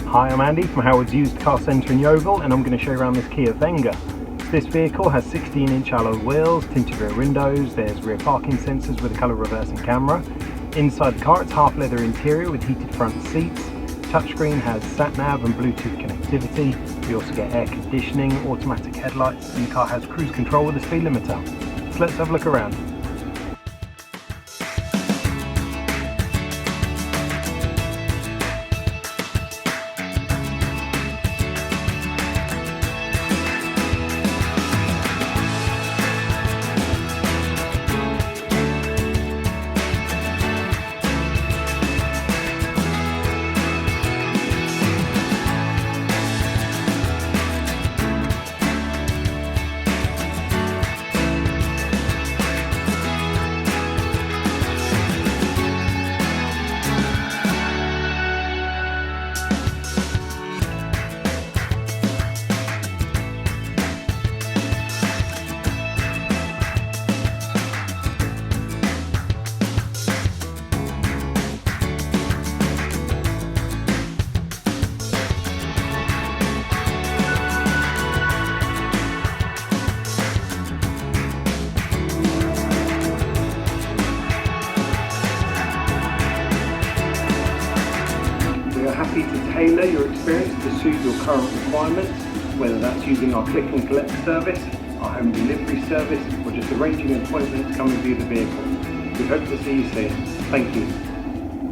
Hi, I'm Andy from Howard's Used Car Centre in Yeovil, and I'm going to show you around this Kia Venga. This vehicle has 16-inch alloy wheels, tinted rear windows, there's rear parking sensors with a colour reversing camera. Inside the car it's half leather interior with heated front seats. Touchscreen has sat-nav and Bluetooth connectivity. We also get air conditioning, automatic headlights, and the car has cruise control with a speed limiter. So let's have a look around. We are happy to tailor your experience to suit your current requirements, whether that's using our click and collect service, our home delivery service, or just arranging an appointment to come and view the vehicle. We hope to see you soon. Thank you.